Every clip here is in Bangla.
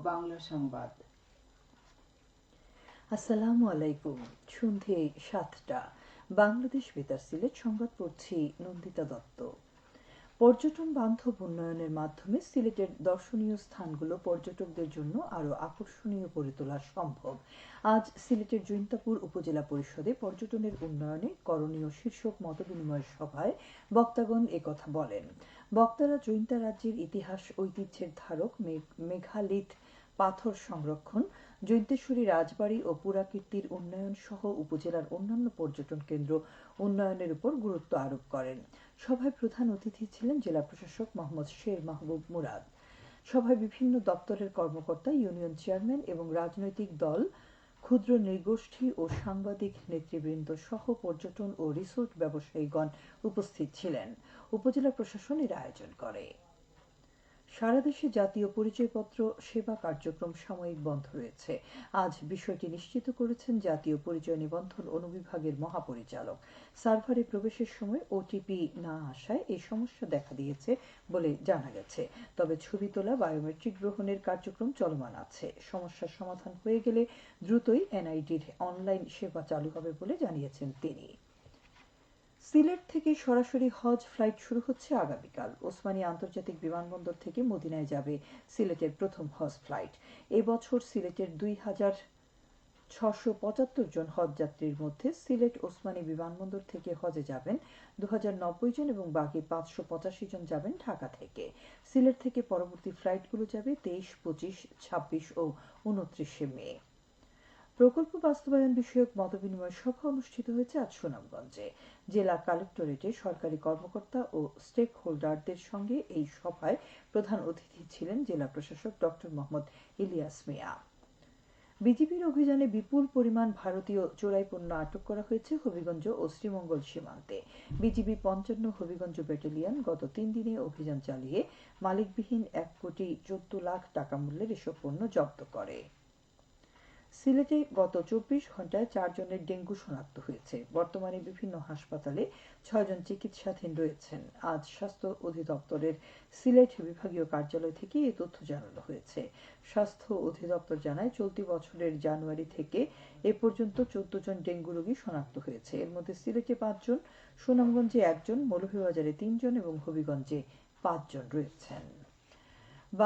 বাংলা সংবাদ। আসসালামু আলাইকুম। সন্ধে ৭টা। বাংলাদেশ বেতার সিলেট সংবাদ পড়ছি নন্দিতা দত্ত। পর্যটন বান্ধব উন্নয়নের মাধ্যমে সিলেটের দর্শনীয় স্থানগুলো পর্যটকদের জন্য আরও আকর্ষণীয় করে তোলা সম্ভব। আজ সিলেটের জৈন্তাপুর উপজেলা পরিষদে পর্যটনের উন্নয়নে করণীয় শীর্ষক মতবিনিময় সভায় বক্তাগণ একথা বলেন। বক্তারা জৈন্তা রাজ্যের ইতিহাস ঐতিহ্যের ধারক মেঘালিথ পাথর সংরক্ষণ, জৈন্তেশ্বরী রাজবাড়ি ও পুরাকীর্তির উন্নয়ন সহ উপজেলার অন্যান্য পর্যটন কেন্দ্র উন্নয়নের উপর গুরুত্ব আরোপ করেন। সভায় প্রধান অতিথি ছিলেন জেলা প্রশাসক মোহাম্মদ শের মাহবুব মুরাদ। সভায় বিভিন্ন দপ্তরের কর্মকর্তা, ইউনিয়ন চেয়ারম্যান এবং রাজনৈতিক দল, ক্ষুদ্র নৃগোষ্ঠী ও সাংবাদিক নেতৃবৃন্দ সহ পর্যটন ও রিসোর্ট ব্যবসায়ীগণ উপস্থিত ছিলেন। উপজেলা প্রশাসন এর আয়োজন করে। সারা দেশে জাতীয় পরিচয়পত্র সেবা কার্যক্রম সাময়িক বন্ধ রয়েছে। আজ বিষয়টি নিশ্চিত করেছেন জাতীয় পরিচয় নিবন্ধন অনুবিভাগের মহাপরিচালক। সার্ভারে প্রবেশের সময় ওটিপি না আসায় এই সমস্যা দেখা দিয়েছে বলে জানা গেছে। তবে ছবি তোলা, বায়োমেট্রিক গ্রহণের কার্যক্রম চলমান আছে। সমস্যার সমাধান হয়ে গেলে দ্রুতই এনআইডির অনলাইন সেবা চালু হবে বলে জানিয়েছেন তিনি। সিলেট থেকে সরাসরি হজ ফ্লাইট শুরু হচ্ছে আগামীকাল। ওসমানী আন্তর্জাতিক বিমানবন্দর থেকে মদিনায় যাবে সিলেটের প্রথম হজ ফ্লাইট। এবছর সিলেটের ২,৬৭৫ জন হজযাত্রীর মধ্যে সিলেট ওসমানী বিমানবন্দর থেকে হজে যাবেন ২,০৯০ জন এবং বাকি ৫৮৫ জন যাবেন ঢাকা থেকে। সিলেট থেকে পরবর্তী ফ্লাইটগুলো যাবে ২৩, ২৫, ২৬ ও ২৯ মে। প্রকল্প বাস্তবায়ন বিষয়ক মতবিনিময় সভা অনুষ্ঠিত হয়েছে আজ সুনামগঞ্জে। জেলা কালেক্টরেটে সরকারি কর্মকর্তা ও স্টেক হোল্ডারদের সঙ্গে এই সভায় প্রধান অতিথি ছিলেন জেলা প্রশাসক ডক্টর মোহাম্মদ ইলিয়াস মিয়া। বিজিবির অভিযানে বিপুল পরিমাণ ভারতীয় চোরাই পণ্য আটক করা হয়েছে হবিগঞ্জ ও শ্রীমঙ্গল সীমান্তে। বিজিবি ৫৫ হবিগঞ্জ ব্যাটালিয়ন গত ৩ দিনে অভিযান চালিয়ে মালিকবিহীন ১,১৪,০০,০০০ টাকা মূল্যের এসব পণ্য জব্দ করে। সিলেটে গত ২৪ ঘণ্টায় ৪ জনের ডেঙ্গু শনাক্ত হয়েছে। বর্তমানে বিভিন্ন হাসপাতালে ৬ জন চিকিৎসাধীন রয়েছেন। আজ স্বাস্থ্য অধিদপ্তরের সিলেট বিভাগীয় কার্যালয় থেকে এই তথ্য জানানো হয়েছে। স্বাস্থ্য অধিদপ্তর জানায়, চলতি বছরের জানুয়ারি থেকে এ পর্যন্ত ১৪ জন ডেঙ্গু রোগী শনাক্ত হয়েছে। এর মধ্যে সিলেটে ৫ জন, সুনামগঞ্জে ১ জন, মৌলভীবাজারে ৩ জন এবং হবিগঞ্জে ৫ জন রয়েছেন।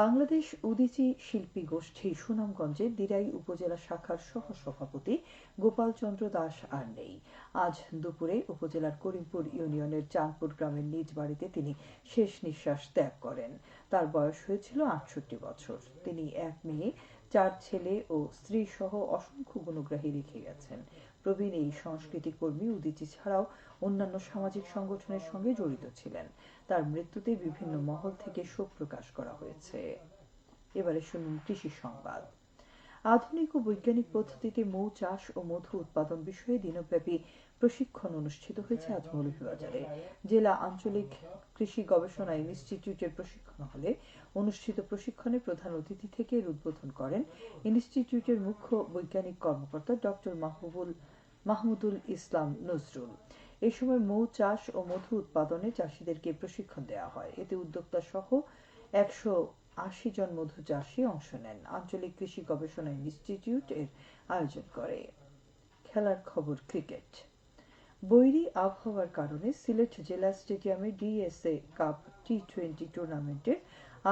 বাংলাদেশ উদীচী শিল্পী গোষ্ঠী সুনামগঞ্জের দিরাই উপজেলা শাখার সহ-সভাপতি গোপাল চন্দ্র দাস আর নেই। আজ দুপুরে উপজেলার করিমপুর ইউনিয়নের চাঁদপুর গ্রামের নিজ বাড়িতে তিনি শেষ নিঃশ্বাস ত্যাগ করেন। তার বয়স হয়েছিল ৬৮ বছর। তিনি ১ মেয়ে, ৪ ছেলে ও স্ত্রী সহ অসংখ্য গুণগ্রাহী রেখে গেছেন। প্রবীণ এই সংস্কৃতি কর্মী উদীচী ছাড়াও অন্যান্য সামাজিক সংগঠনের সঙ্গে জড়িত ছিলেন। তার মৃত্যুতে বিভিন্ন মহল থেকে শোক প্রকাশ করা হয়েছে। এবারে শুনুন কৃষি সংবাদ। আধুনিক ও বৈজ্ঞানিক পদ্ধতিতে মৌ চাষ ও মধু উৎপাদন বিষয়ে দিনব্যাপী প্রশিক্ষণ অনুষ্ঠিত হয়েছে আজ মৌলভীবাজারে। জেলা আঞ্চলিক কৃষি গবেষণা ইনস্টিটিউটের প্রশিক্ষণ হলে অনুষ্ঠিত প্রশিক্ষণে প্রধান অতিথি থেকে এর উদ্বোধন করেন ইনস্টিটিউটের মুখ্য বৈজ্ঞানিক কর্মকর্তা ডক্টর মাহমুদুল ইসলাম নজরুল। এ সময় মৌ চাষ ও মধু উৎপাদনে চাষিদেরকে প্রশিক্ষণ দেওয়া হয়। এতে উদ্যোক্তা সহ ১৮০ জন মধু চাষী অংশ নেন। আঞ্চলিক কৃষি গবেষণা ইনস্টিটিউট এর আয়োজন করে। খেলার খবর। ক্রিকেট। বৈরী আবহাওয়ার কারণে সিলেট জেলা স্টেডিয়ামে ডিএসএ কাপ টি-20 টুর্নামেন্টের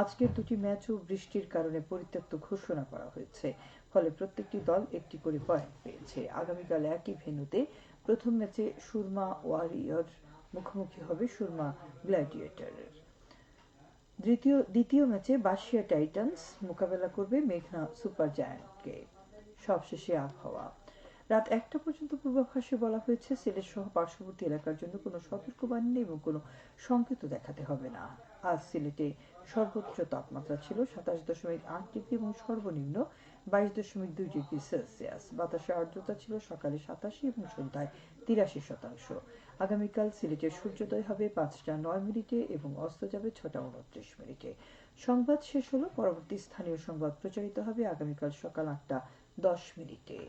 আজকের দুটি ম্যাচও বৃষ্টির কারণে পরিত্যক্ত ঘোষণা করা হয়েছে। ফলে প্রত্যেকটি দল একটি করে পয়েন্ট পেয়েছে। আগামীকাল একই ভেন্যুতে প্রথম ম্যাচে সুরমা ওয়ারিয়র মুখোমুখি হবে সুরমা গ্ল্যাডিয়েটরের। দ্বিতীয় ম্যাচে বাঁশিয়া টাইটান্স মোকাবেলা করবে মেঘনা সুপার জায়ান্টকে। সবশেষে আবহাওয়া। রাত ১টা পর্যন্ত পূর্বাভাসে বলা হয়েছে সিলেট সহ পার্শ্ববর্তী এলাকার জন্য কোনো সতর্কবাণী নেই এবং কোনো সংকেত দেখাতে হবে না। আজ সিলেটে সর্বোচ্চ তাপমাত্রা ছিল ২৭.৮ ডিগ্রি এবং সর্বনিম্ন ২২.২ ডিগ্রি সেলসিয়াস। বাতাসে আর্দ্রতা ছিল সকালে ৮৭ এবং সন্ধ্যায় ৮৩%। আগামীকাল সিলেটের সূর্যোদয় হবে ৫টা ৯ মিনিটে এবং অস্ত যাবে ৬টা ২৯ মিনিটে। সংবাদ শেষ হলো। পরবর্তী স্থানীয় সংবাদ প্রচারিত হবে আগামীকাল সকাল ৮টা ১০ মিনিটে।